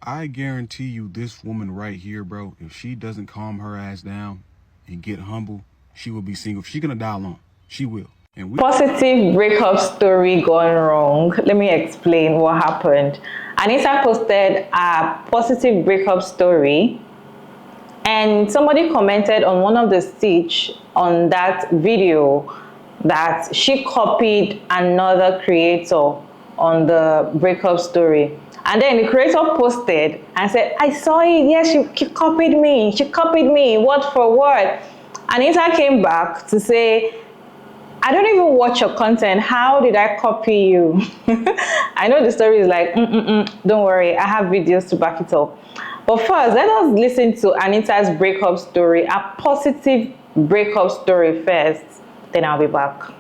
I guarantee you this woman right here, bro, if she doesn't calm her ass down and get humble, she will be single. She's gonna die alone. She will. And we Positive breakup story gone wrong. Let me explain what happened. Anita posted a positive breakup story, and somebody commented on one of the stitch on that video that she copied another creator on the breakup story. And then the creator posted and said, I saw it, yes, she copied me, word for word. Anita came back to say, I don't even watch your content. How did I copy you? I know the story is like, don't worry, I have videos to back it up. But first, let us listen to Anita's breakup story, a positive breakup story first. Then I'll be back.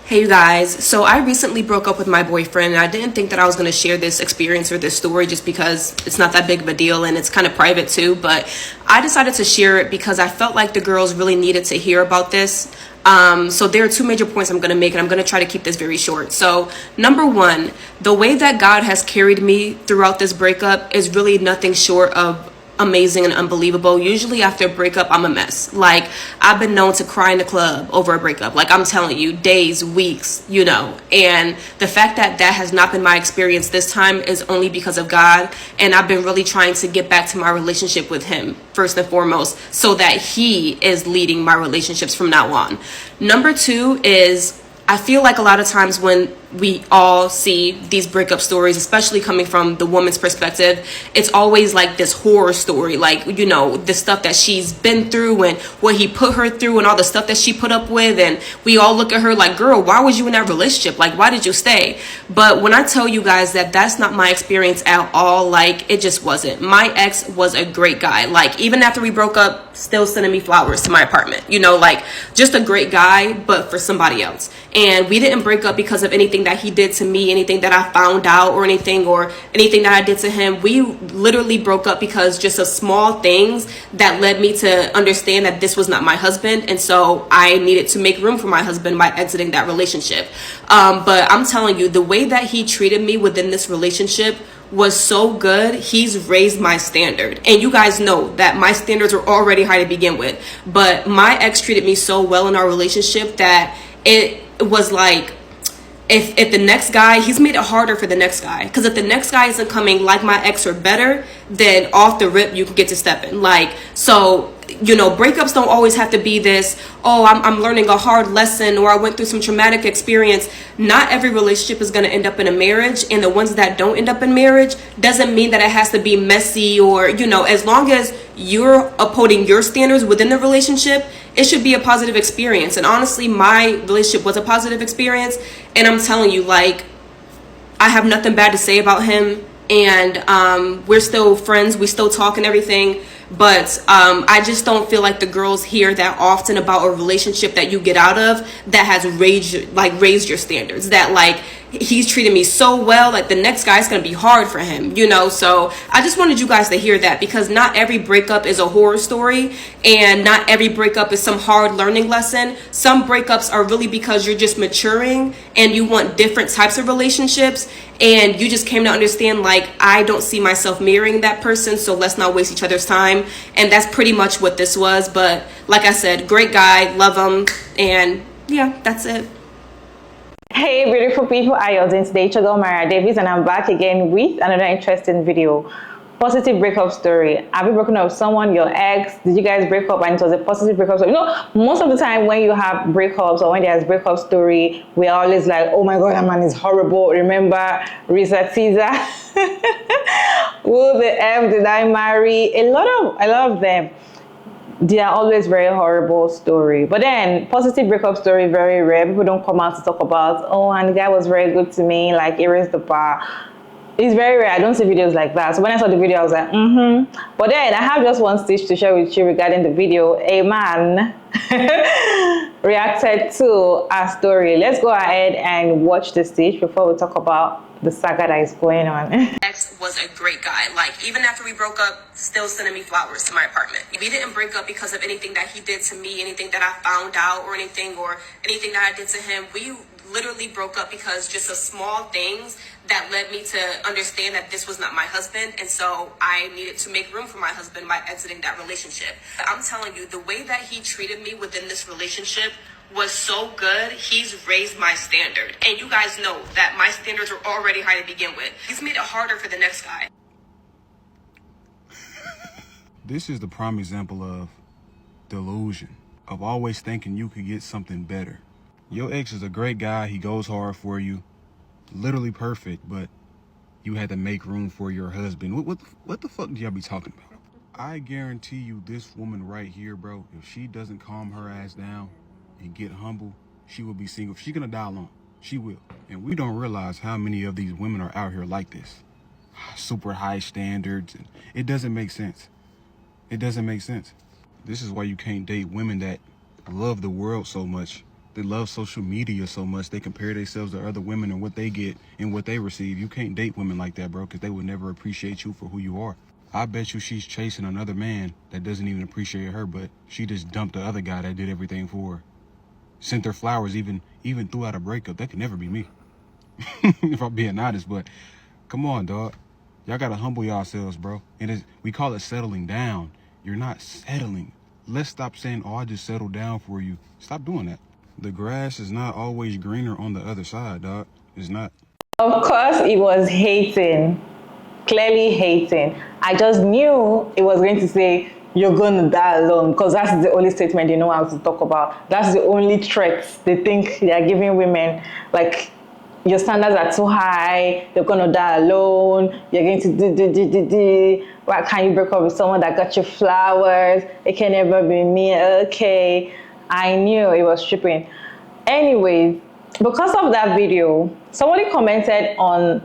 Hey you guys, so I recently broke up with my boyfriend, and I didn't think that I was going to share this experience or this story just because it's not that big of a deal and it's kind of private too, but I decided to share it because I felt like the girls really needed to hear about this. So there are two major points I'm going to make, and I'm going to try to keep this very short. So number one, the way that God has carried me throughout this breakup is really nothing short of amazing and unbelievable. Usually after a breakup, I'm a mess. Like, I've been known to cry in the club over a breakup. Like, I'm telling you, days, weeks, and the fact that that has not been my experience this time is only because of God. And I've been really trying to get back to my relationship with him first and foremost, so that he is leading my relationships from now on. Number two is, I feel like a lot of times when we all see these breakup stories, especially coming from the woman's perspective, it's always like this horror story, like, the stuff that she's been through and what he put her through and all the stuff that she put up with. And we all look at her like, girl, why was you in that relationship? Like, why did you stay? But when I tell you guys that that's not my experience at all, like, it just wasn't. My ex was a great guy. Like, even after we broke up, still sending me flowers to my apartment, like, just a great guy, but for somebody else. And we didn't break up because of anything that he did to me, anything that I found out or anything that I did to him. We literally broke up because just of small things that led me to understand that this was not my husband. And so I needed to make room for my husband by exiting that relationship. But I'm telling you, the way that he treated me within this relationship was so good. He's raised my standard, and you guys know that my standards are already high to begin with, but my ex treated me so well in our relationship that it was like, if the next guy, he's made it harder for the next guy, because if the next guy isn't coming like my ex or better, then off the rip you can get to stepping. Like, so breakups don't always have to be this, oh, I'm learning a hard lesson, or I went through some traumatic experience. Not every relationship is going to end up in a marriage, and the ones that don't end up in marriage doesn't mean that it has to be messy, or as long as you're upholding your standards within the relationship, it should be a positive experience. And honestly, my relationship was a positive experience, and I'm telling you, like, I have nothing bad to say about him, and we're still friends, we still talk and everything. But I just don't feel like the girls hear that often about a relationship that you get out of that has raised your standards, that like, he's treated me so well, like the next guy's gonna be hard for him, so I just wanted you guys to hear that, because not every breakup is a horror story, and not every breakup is some hard learning lesson. Some breakups are really because you're just maturing and you want different types of relationships, and you just came to understand, like, I don't see myself marrying that person, so let's not waste each other's time. And that's pretty much what this was. But like I said, great guy, love him, and yeah, that's it. Hey beautiful people, how are you doing today? It's your girl Maria Davis, and I'm back again with another interesting video. Positive breakup story. Have you broken up with someone, your ex? Did you guys break up and it was a positive breakup story? Most of the time when you have breakups or when there's breakup story, we are always like, oh my god, that man is horrible. Remember Risa Caesar? Who the F did I marry? A lot of them, they are always very horrible story. But then positive breakup story, very rare. People don't come out to talk about, oh, and the guy was very good to me, like erase the bar. It's very rare. I don't see videos like that. So when I saw the video, I was like, But then I have just one stitch to share with you regarding the video. A man reacted to a story. Let's go ahead and watch the stitch before we talk about the saga that is going on. Ex was a great guy. Like, even after we broke up, still sending me flowers to my apartment. We didn't break up because of anything that he did to me, anything that I found out, or anything that I did to him. We literally broke up because just of small things that led me to understand that this was not my husband, and so I needed to make room for my husband by exiting that relationship. I'm telling you, the way that he treated me within this relationship was so good. He's raised my standard, and you guys know that my standards are already high to begin with. He's made it harder for the next guy. This is the prime example of delusion, of always thinking you could get something better. Your ex is a great guy. He goes hard for you. Literally perfect, but you had to make room for your husband. What the fuck do y'all be talking about? I guarantee you this woman right here, bro, if she doesn't calm her ass down and get humble, she will be single. If she's gonna die alone, she will. And we don't realize how many of these women are out here like this. Super high standards. And it doesn't make sense. It doesn't make sense. This is why you can't date women that love the world so much. They love social media so much. They compare themselves to other women and what they get and what they receive. You can't date women like that, bro, because they will never appreciate you for who you are. I bet you she's chasing another man that doesn't even appreciate her, but she just dumped the other guy that did everything for her. Sent her flowers even throughout a breakup. That could never be me, if I'm being honest. But come on, dog. Y'all got to humble yourselves, bro. And we call it settling down. You're not settling. Let's stop saying, oh, I just settled down for you. Stop doing that. The grass is not always greener on the other side, dog. It's not. Of course, it was hating. Clearly hating. I just knew it was going to say, you're going to die alone, because that's the only statement they know how to talk about. That's the only tricks they think they are giving women. Like, your standards are too high, you're going to die alone, you're going to do. Why can't you break up with someone that got you flowers? It can never be me. Okay. I knew it was tripping. Anyways, because of that video, somebody commented on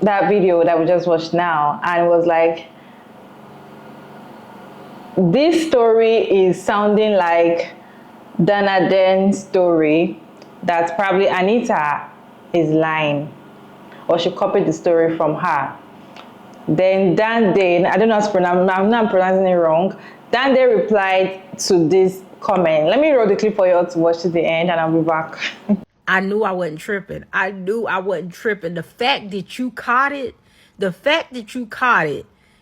that video that we just watched now and was like, this story is sounding like Dana Den's story, that probably Anita is lying, or she copied the story from her. Then Dan Day, I don't know how to pronounce, I'm not pronouncing it wrong. Dan Day replied to this comment. Let me roll the clip for you all to watch to the end, and I'll be back. I knew I wasn't tripping. I knew I wasn't tripping. The fact that you caught it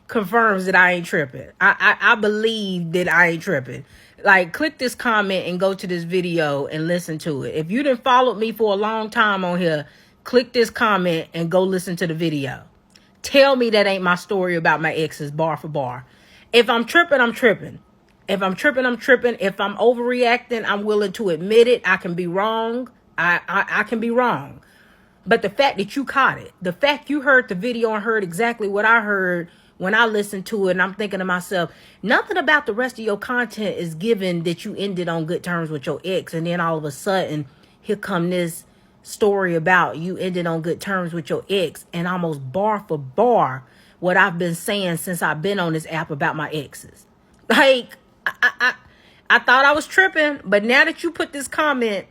confirms that I ain't tripping. I believe that I ain't tripping. Like, click this comment and go to this video and listen to it. If you done followed me for a long time on here, click this comment and go listen to the video. Tell me that ain't my story about my exes bar for bar. If I'm tripping, I'm tripping. If I'm tripping, I'm tripping. If I'm overreacting, I'm willing to admit it. I can be wrong. I can be wrong. But the fact that you caught it, the fact you heard the video and heard exactly what I heard when I listened to it, and I'm thinking to myself, nothing about the rest of your content is given that you ended on good terms with your ex. And then all of a sudden, here come this story about you ended on good terms with your ex, and almost bar for bar what I've been saying since I've been on this app about my exes. Like, I thought I was tripping, but now that you put this comment,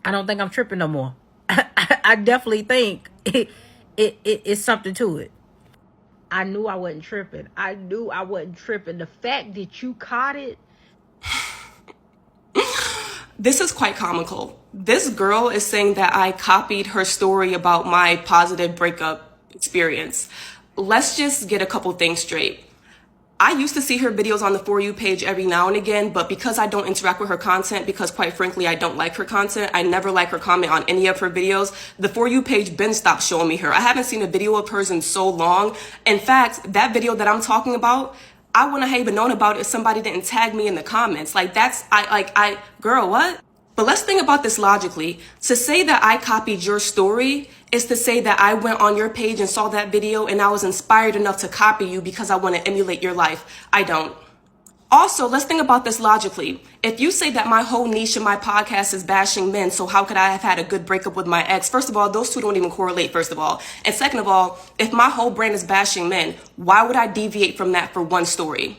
I don't think I'm tripping no more. I definitely think it's something to it. I knew I wasn't tripping. The fact that you caught it. This is quite comical. This girl is saying that I copied her story about my positive breakup experience. Let's just get a couple things straight. I used to see her videos on the For You page every now and again, but because I don't interact with her content, because quite frankly, I don't like her content, I never like her comment on any of her videos, the For You page been stopped showing me her. I haven't seen a video of hers in so long. In fact, that video that I'm talking about, I wouldn't have even known about it if somebody didn't tag me in the comments. Like, girl, what? But let's think about this logically. To say that I copied your story is to say that I went on your page and saw that video and I was inspired enough to copy you because I want to emulate your life. I don't. Also, let's think about this logically. If you say that my whole niche in my podcast is bashing men, so how could I have had a good breakup with my ex? First of all, those two don't even correlate, first of all. And second of all, if my whole brand is bashing men, why would I deviate from that for one story?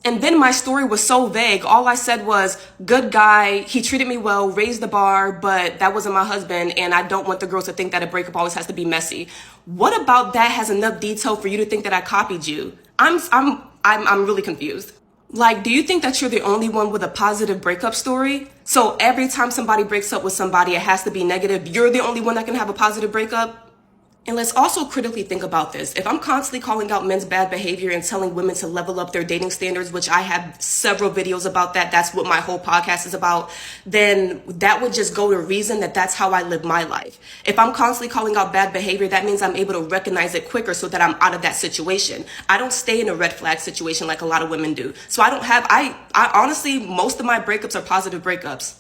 And then my story was so vague. All I said was, good guy, he treated me well, raised the bar, but that wasn't my husband, and I don't want the girls to think that a breakup always has to be messy. What about that has enough detail for you to think that I copied you? I'm really confused. Like, do you think that you're the only one with a positive breakup story? So every time somebody breaks up with somebody, it has to be negative. You're the only one that can have a positive breakup? And let's also critically think about this. If I'm constantly calling out men's bad behavior and telling women to level up their dating standards, which I have several videos about that, that's what my whole podcast is about, then that would just go to reason that that's how I live my life. If I'm constantly calling out bad behavior, that means I'm able to recognize it quicker so that I'm out of that situation. I don't stay in a red flag situation like a lot of women do. So I honestly, most of my breakups are positive breakups.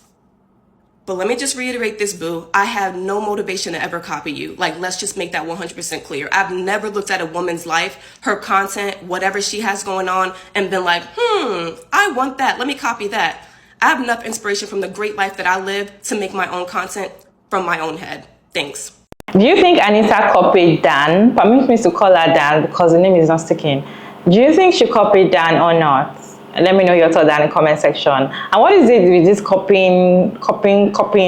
But let me just reiterate this, boo. I have no motivation to ever copy you. Like, let's just make that 100% clear. I've never looked at a woman's life, her content, whatever she has going on, and been like, I want that. Let me copy that. I have enough inspiration from the great life that I live to make my own content from my own head. Thanks. Do you think Anita copied Dan? Permit me to call her Dan because the name is not sticking. Do you think she copied Dan or not? Let me know your thoughts down in the comment section. And what is it with this copying?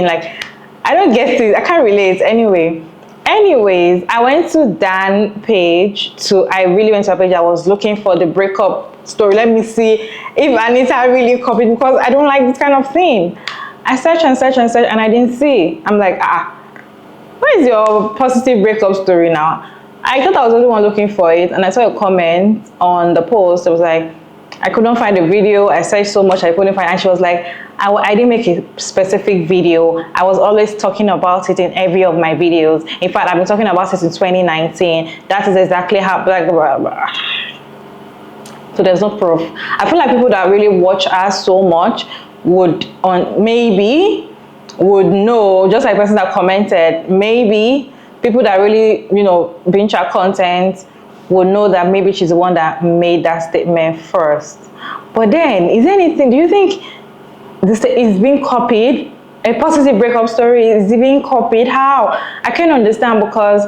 Like, I don't get it. I can't relate. Anyways, I went to Dan page. I really went to a page. I was looking for the breakup story. Let me see if Anita really copied, because I don't like this kind of thing. I searched and I didn't see. I'm like, where is your positive breakup story now? I thought I was the only one looking for it, and I saw a comment on the post. It was like, I couldn't find the video. I searched so much I couldn't find, and she was like, I didn't make a specific video. I was always talking about it in every of my videos. In fact, I've been talking about it in 2019. That is exactly how, blah, blah, blah. So there's no proof. I feel like people that really watch us so much would know, just like the person that commented, maybe people that really, binge our content would know that maybe she's the one that made that statement first. But then, do you think this is being copied? A positive breakup story is being copied? How? I can't understand, because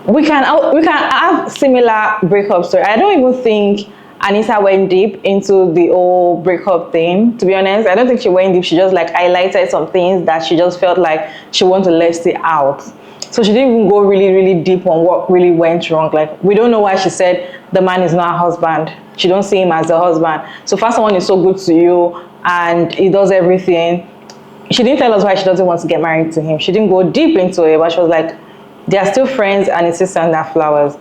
we can have similar breakup story. I don't even think Anita went deep into the whole breakup thing, to be honest. I don't think she went deep. She just like highlighted some things that she just felt like she wanted to let it out. So she didn't even go really, really deep on what really went wrong. Like, we don't know why she said the man is not her husband. She don't see him as the husband. So far, someone is so good to you and he does everything. She didn't tell us why she doesn't want to get married to him. She didn't go deep into it, but she was like, they are still friends and it's just send her flowers.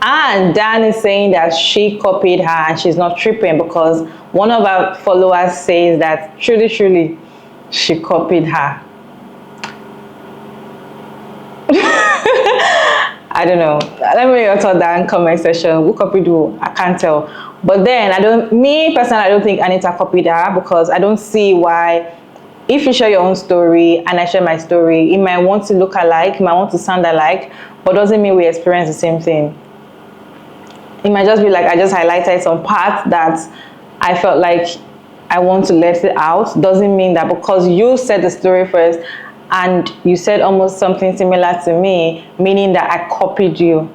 And Dan is saying that she copied her and she's not tripping, because one of our followers says that truly, she copied her. I don't know. Let me know your thoughts down in the comment section. Who copied who? I can't tell. But then I don't think Anita copied her, because I don't see why, if you share your own story and I share my story, it might want to look alike, it might want to sound alike, but doesn't mean we experience the same thing. It might just be like, I just highlighted some parts that I felt like I want to let it out. Doesn't mean that because you said the story first and you said almost something similar to me, meaning that I copied you.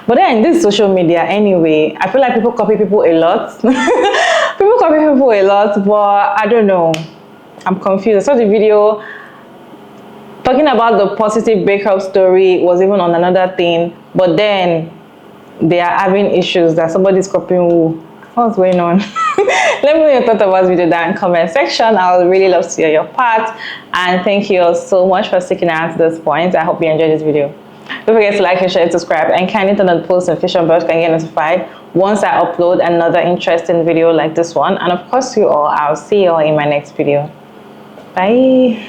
But then this social media anyway, I feel like people copy people a lot. People copy people a lot, but I don't know. I'm confused. I saw the video talking about the positive breakup story, was even on another thing, but then they are having issues that somebody's copying who. What's going on? Let me know your thoughts about this video down in the comment section. I would really love to hear your part. And thank you all so much for sticking out to this point. I hope you enjoyed this video. Don't forget to like and share and subscribe, and kindly turn on the post notification bell so you can get notified once I upload another interesting video like this one. And of course, I'll see you all in my next video. Bye.